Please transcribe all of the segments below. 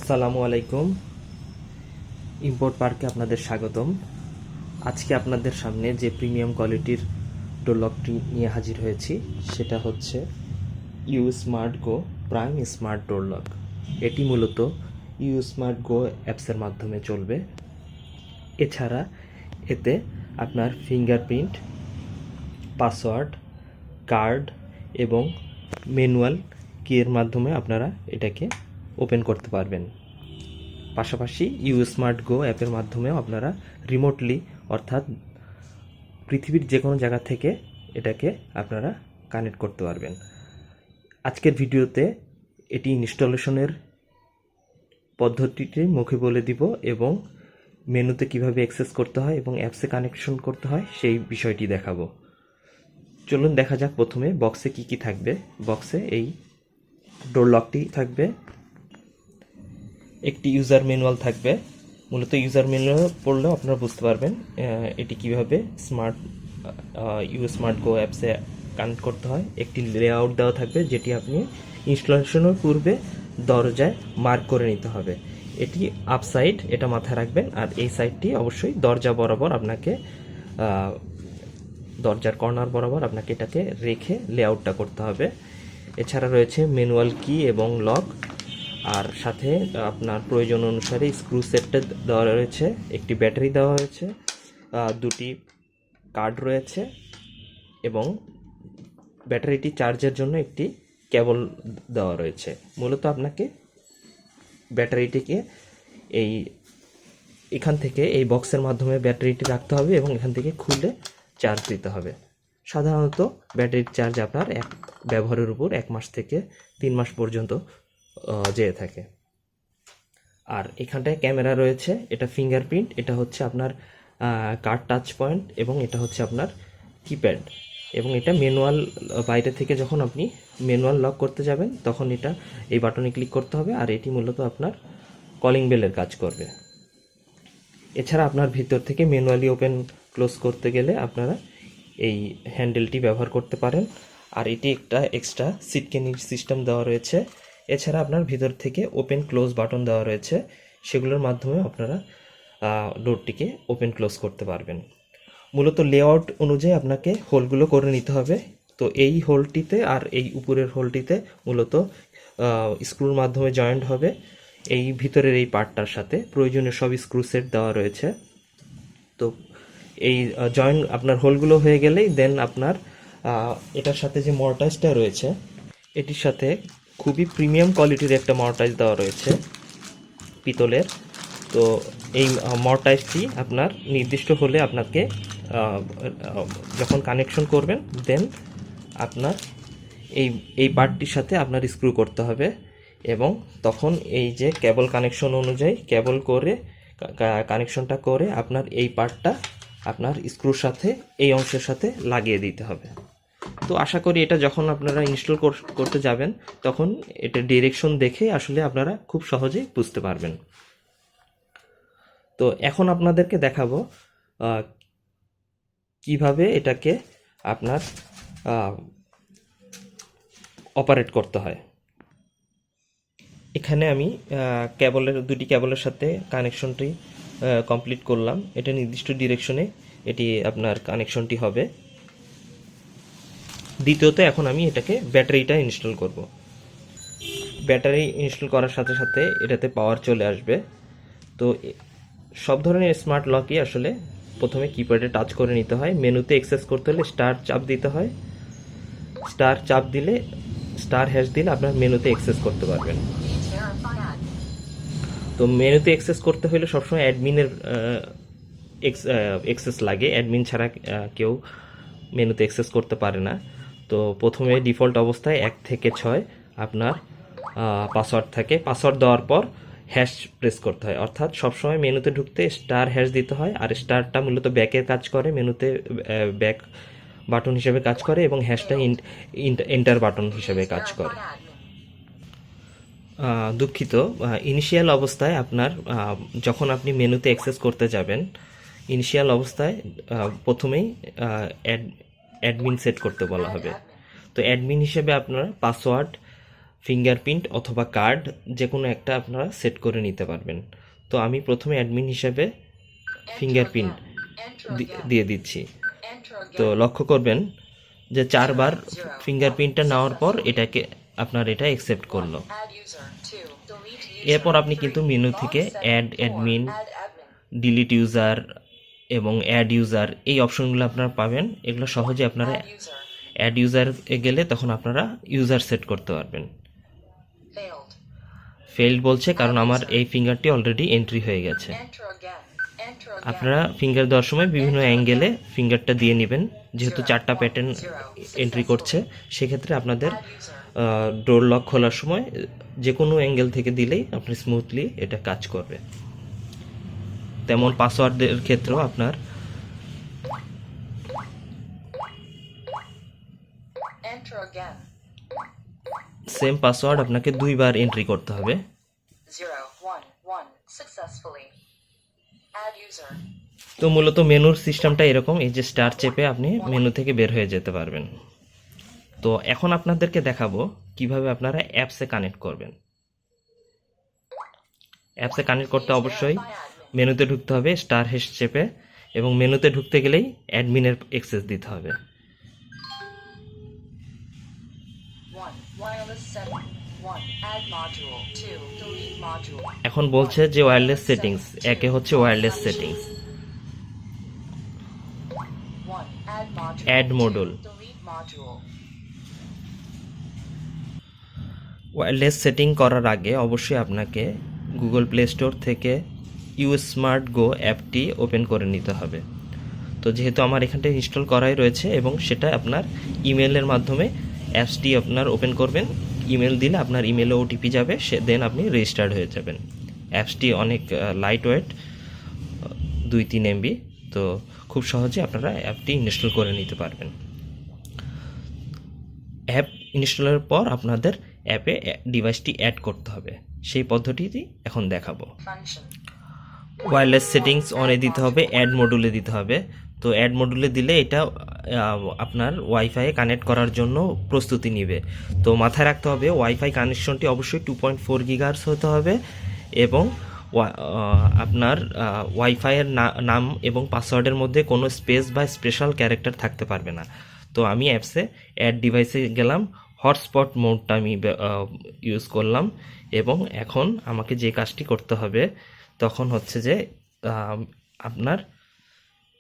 আসসালামু আলাইকুম। ইম্পোর্ট পার্কে আপনাদের স্বাগতম। আজকে আপনাদের সামনে যে প্রিমিয়াম কোয়ালিটির ডোর লকটি নিয়ে হাজির হয়েছি সেটা হচ্ছে U smart go prime smart door lock. এটি মূলত ইউ স্মার্ট গো অ্যাপসের মাধ্যমে চলবে। এছাড়া এতে আপনার ফিঙ্গারপ্রিন্ট, পাসওয়ার্ড, কার্ড এবং ম্যানুয়াল কিয়ের মাধ্যমে আপনারা এটাকে ওপেন করতে পারবেন। পাশাপাশি ইউ স্মার্ট গো অ্যাপের মাধ্যমেও আপনারা রিমোটলি অর্থাৎ পৃথিবীর যে কোনো জায়গা থেকে এটাকে আপনারা কানেক্ট করতে পারবেন। আজকের ভিডিওতে এটি ইনস্টলেশনের পদ্ধতিটি মুখে বলে দিব এবং মেনুতে কিভাবে অ্যাক্সেস করতে হয় এবং অ্যাপসে কানেকশন করতে হয় সেই বিষয়টি দেখাবো। চলুন দেখা যাক প্রথমে বক্সে কি কি থাকবে। বক্সে এই ডোর লকটি থাকবে, একটি ইউজার ম্যানুয়াল থাকবে। মূলত ইউজার ম্যানুয়াল পড়লেও আপনারা বুঝতে পারবেন এটি কিভাবে ইউ স্মার্ট গো অ্যাপসে কানেক্ট করতে হয়। একটি লেআউট দেওয়া থাকবে যেটি আপনি ইনস্টলেশনের পূর্বে দরজায় মার্ক করে নিতে হবে। এটি আপ সাইড, এটা মাথায় রাখবেন। আর এই সাইডটি অবশ্যই দরজা বরাবর আপনাকে দরজার কর্নার বরাবর আপনাকে এটাকে রেখে লেআউটটা করতে হবে। এছাড়া রয়েছে ম্যানুয়াল কি এবং লক, আর সাথে আপনার প্রয়োজন অনুসারে স্ক্রু সেটটা দেওয়া রয়েছে, একটি ব্যাটারি দেওয়া হয়েছে, দুটি কার্ড রয়েছে এবং ব্যাটারিটি চার্জের জন্য একটি কেবল দেওয়া রয়েছে। মূলত আপনাকে ব্যাটারিটিকে এখান থেকে এই বক্সের মাধ্যমে ব্যাটারিটি রাখতে হবে এবং এখান থেকে খুলে চার্জ দিতে হবে। সাধারণত ব্যাটারির চার্জ আপনার ব্যবহারের উপর 1 মাস থেকে 3 মাস পর্যন্ত যেয়ে থাকে। আর এখানটায় ক্যামেরা রয়েছে, এটা ফিঙ্গারপ্রিন্ট, এটা হচ্ছে আপনার কার্ড টাচ পয়েন্ট এবং এটা হচ্ছে আপনার কিপ্যাড। এবং এটা ম্যানুয়াল, বাইরে থেকে যখন আপনি ম্যানুয়াল লক করতে যাবেন তখন এটা এই বাটনে ক্লিক করতে হবে। আর এটি মূলত আপনার কলিং বেলের কাজ করবে। এছাড়া আপনার ভিতর থেকে ম্যানুয়ালি ওপেন ক্লোজ করতে গেলে আপনারা এই হ্যান্ডেলটি ব্যবহার করতে পারেন। আর এটি একটা এক্সট্রা সিটকেনি সিস্টেম দেওয়া রয়েছে। এছাড়া আপনার ভিতর থেকে ওপেন ক্লোজ বাটন দেওয়া রয়েছে, সেগুলোর মাধ্যমে আপনারা ডোরটিকে ওপেন ক্লোজ করতে পারবেন। মূলত লেআউট অনুযায়ী আপনাকে হোলগুলো করে নিতে হবে। তো এই হোলটিতে আর এই উপরের হোলটিতে মূলত স্ক্রুর মাধ্যমে জয়েন্ট হবে এই ভিতরের এই পার্টটার সাথে। প্রয়োজনীয় সব স্ক্রু সেট দেওয়া রয়েছে। তো এই জয়েন্ট আপনার হোলগুলো হয়ে গেলেই দেন আপনার এটার সাথে যে মর্টাইজটা রয়েছে, এটির সাথে খুবই প্রিমিয়াম কোয়ালিটির একটা মর্টাইজ দেওয়া রয়েছে পিতলের। তো এই মর্টাইজটি আপনার নির্দিষ্ট হলে আপনাকে যখন কানেকশন করবেন দেন আপনার এই পার্টটির সাথে আপনার স্ক্রু করতে হবে এবং তখন এই যে কেবল কানেকশন অনুযায়ী কেবল করে কানেকশনটা করে আপনার এই পার্টটা আপনার স্ক্রুর সাথে এই অংশের সাথে লাগিয়ে দিতে হবে। তো আশা করি এটা যখন আপনারা ইনস্টল করতে যাবেন তখন এটা ডিরেকশন দেখে আসলে আপনারা খুব সহজেই বুঝতে পারবেন। তো এখন আপনাদেরকে দেখাবো কিভাবে এটাকে আপনার অপারেট করতে হয়। এখানে আমি দুটি কেবলের সাথে কানেকশনটি কমপ্লিট করলাম। এটা নির্দিষ্ট ডিরেকশনে এটি আপনার কানেকশনটি হবে। দ্বিতীয়ত এখন আমি এটাকে ব্যাটারিটা ইনস্টল করব। ব্যাটারি ইনস্টল করার সাথে সাথে এটাতে পাওয়ার চলে আসবে। তো সব ধরনের স্মার্ট লকই আসলে প্রথমে কিপ্যাডে টাচ করে নিতে হয়। মেনুতে অ্যাক্সেস করতে হলে স্টার চাপ দিতে হয়। স্টার চাপ দিলে, স্টার হ্যাশ দিলে আপনার মেনুতে অ্যাক্সেস করতে পারবেন। তো মেনুতে অ্যাক্সেস করতে হলে সবসময় অ্যাডমিনের অ্যাক্সেস লাগে। অ্যাডমিন ছাড়া কেউ মেনুতে অ্যাক্সেস করতে পারে না। তো প্রথমে ডিফল্ট অবস্থায় 1 থেকে 6 আপনার পাসওয়ার্ড থাকে। পাসওয়ার্ড দেওয়ার পর হ্যাশ প্রেস করতে হয়, অর্থাৎ সবসময় মেনুতে ঢুকতে স্টার হ্যাশ দিতে হয়। আর স্টারটা মূলত ব্যাকের কাজ করে, মেনুতে ব্যাক বাটন হিসেবে কাজ করে এবং হ্যাশটা এন্টার বাটন হিসেবে কাজ করে। দুঃখিত, ইনিশিয়াল অবস্থায় আপনার যখন আপনি মেনুতে অ্যাক্সেস করতে যাবেন, ইনিশিয়াল অবস্থায় প্রথমেই অ্যাডমিন সেট করতে বলা হবে। তো অ্যাডমিন হিসেবে আপনারা পাসওয়ার্ড ফিঙ্গারপ্রিন্ট অথবা কার্ড যে কোনো একটা আপনারা সেট করে নিতে পারবেন। তো আমি প্রথমে অ্যাডমিন হিসাবে ফিঙ্গারপ্রিন্ট দিয়ে দিচ্ছি। তো লক্ষ্য করবেন যে 4 বার ফিঙ্গারপ্রিন্টটা নেওয়ার পর এটাকে আপনার এটা অ্যাকসেপ্ট করলো। এরপর আপনি কিন্তু মেনু থেকে অ্যাডমিন, ডিলিট ইউজার এবং অ্যাড ইউজার এই অপশনগুলো আপনারা পাবেন। এগুলো সহজে আপনারা অ্যাড ইউজার গেলে তখন আপনারা ইউজার সেট করতে পারবেন। ফেইল্ড বলছে কারণ আমার এই ফিঙ্গারটি অলরেডি এন্ট্রি হয়ে গেছে। আপনারা ফিঙ্গার দেওয়ার সময় বিভিন্ন অ্যাঙ্গেলে ফিঙ্গারটা দিয়ে নেবেন, যেহেতু 4টা প্যাটার্ন এন্ট্রি করছে সেক্ষেত্রে আপনাদের ডোর লক খোলার সময় যে কোনো অ্যাঙ্গেল থেকে দিলেই আপনি স্মুথলি এটা কাজ করবে। তেমন পাসওয়ার্ডের ক্ষেত্রেও আপনার সেম পাসওয়ার্ড আপনাকে 2বার এন্ট্রি করতে হবে। তো মূলত মেনুর সিস্টেমটা এরকম, এই যে স্টার চেপে আপনি মেনু থেকে বের হয়ে যেতে পারবেন। তো এখন আপনাদেরকে দেখাবো কিভাবে আপনারা অ্যাপসে কানেক্ট করবেন। অ্যাপসে কানেক্ট করতে অবশ্যই মেনুতে ঢুকতে হবে স্টার হ্যাশ চেপে, এবং মেনুতে ঢুকতে গেলেই অ্যাডমিনের অ্যাক্সেস দিতে হবে। এখন বলছে যে ওয়্যারলেস সেটিংস, একে হচ্ছে wireless settings, add module. Wireless setting করার আগে অবশ্যই আপনাকে গুগল প্লে স্টোর থেকে স্মার্ট গো অ্যাপটি ওপেন করে নিতে হবে। তো যেহেতু আমার এখানটা ইনস্টল করাই রয়েছে এবং সেটা আপনার ইমেলের মাধ্যমে অ্যাপসটি আপনার ওপেন করবেন। ইমেল দিলে আপনার ইমেলে ওটিপি যাবে, দেন আপনি রেজিস্টার্ড হয়ে যাবেন। অ্যাপসটি অনেক লাইট ওয়েট, 2-3 MB। তো খুব সহজে আপনারা অ্যাপটি ইনস্টল করে নিতে পারবেন। অ্যাপ ইনস্টলের পর আপনাদের অ্যাপে ডিভাইসটি অ্যাড করতে হবে, সেই পদ্ধতিটি এখন দেখাবো। ওয়্যারলেস সেটিংস অনে দিতে হবে, অ্যাড মডুলে দিতে হবে। তো অ্যাড মডুলে দিলে এটা আপনার ওয়াইফাইয়ে কানেক্ট করার জন্য প্রস্তুতি নেবে। তো মাথায় রাখতে হবে ওয়াইফাই কানেকশনটি অবশ্যই 2.4 GHz হতে হবে, এবং আপনার ওয়াইফাইয়ের নাম এবং পাসওয়ার্ডের মধ্যে কোনো স্পেস বা স্পেশাল ক্যারেক্টার থাকতে পারবে না। তো আমি অ্যাপসে অ্যাড ডিভাইসে গেলাম, হটস্পট মোডটা আমি ইউজ করলাম, এবং এখন আমাকে যে কাজটি করতে হবে তখন হচ্ছে যে আপনার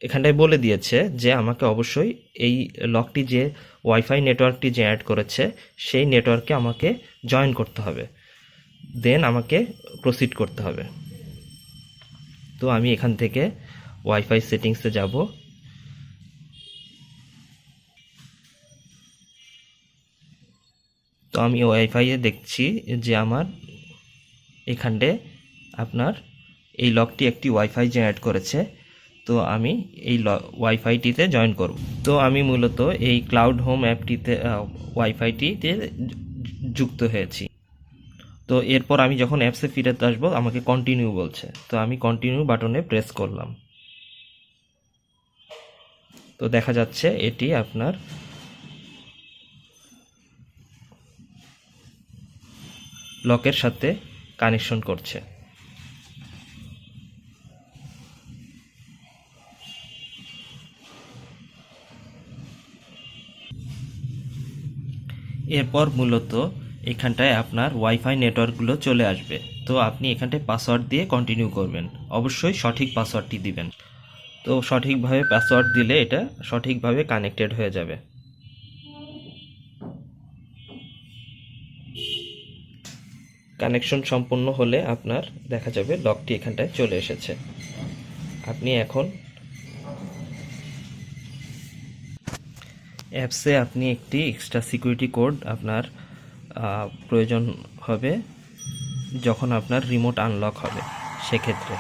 এখানটায় বলে দিয়েছে যে আমাকে অবশ্যই এই লকটি যে ওয়াইফাই নেটওয়ার্কটি যে অ্যাড করেছে সেই নেটওয়ার্কে আমাকে জয়েন করতে হবে, দেন আমাকে প্রসিড করতে হবে। তো আমি এখান থেকে ওয়াইফাই সেটিংসে যাব। তো আমি ওয়াইফাইয়ে দেখছি যে আমার এখানটায় আপনার এই লকটি একটি ওয়াইফাই যে অ্যাড করেছে, তো আমি এই ওয়াইফাইটিতে জয়েন করব। তো আমি মূলত এই ক্লাউড হোম অ্যাপটিতে ওয়াইফাইটিতে যুক্ত হয়েছি। তো এরপর আমি যখন অ্যাপসে ফিরে আসবো আমাকে কন্টিনিউ বলছে, তো আমি কন্টিনিউ বাটনে প্রেস করলাম। তো দেখা যাচ্ছে এটি আপনার লকের সাথে কানেকশন করছে। এরপর মূলত এখানটায় আপনার ওয়াইফাই নেটওয়ার্কগুলো চলে আসবে। তো আপনি এখানটায় পাসওয়ার্ড দিয়ে কন্টিনিউ করবেন, অবশ্যই সঠিক পাসওয়ার্ডটি দিবেন। তো সঠিকভাবে পাসওয়ার্ড দিলে এটা সঠিকভাবে কানেক্টেড হয়ে যাবে। কানেকশন সম্পূর্ণ হলে আপনার দেখা যাবে লকটি এখানটায় চলে এসেছে। আপনি এখন অ্যাপসে আপনি একটি এক্সট্রা সিকিউরিটি কোড আপনার প্রয়োজন হবে যখন আপনার রিমোট আনলক হবে। সেক্ষেত্রে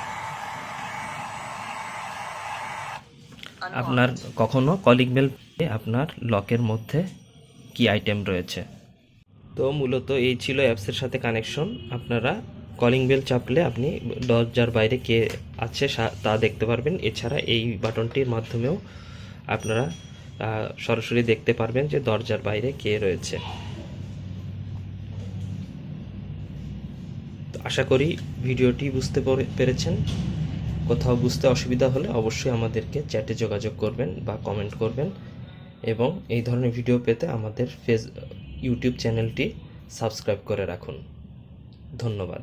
আপনার কখনো কলিং বেল আপনার লকের মধ্যে কি আইটেম রয়েছে। তো মূলত এই ছিল অ্যাপসের সাথে কানেকশন। আপনারা কলিং বেল চাপলে আপনি দরজার বাইরে কে আছে তা দেখতে পারবেন। এছাড়া এই বাটনটির মাধ্যমেও আপনারা সরাসরি দেখতে পারবেন যে দরজার বাইরে কে রয়েছে। তো আশা করি ভিডিওটি বুঝতে পেরেছেন। কোথাও বুঝতে অসুবিধা হলে অবশ্যই আমাদেরকে চ্যাটে যোগাযোগ করবেন বা কমেন্ট করবেন, এবং এই ধরনের ভিডিও পেতে আমাদের ইউটিউব চ্যানেলটি সাবস্ক্রাইব করে রাখুন। ধন্যবাদ।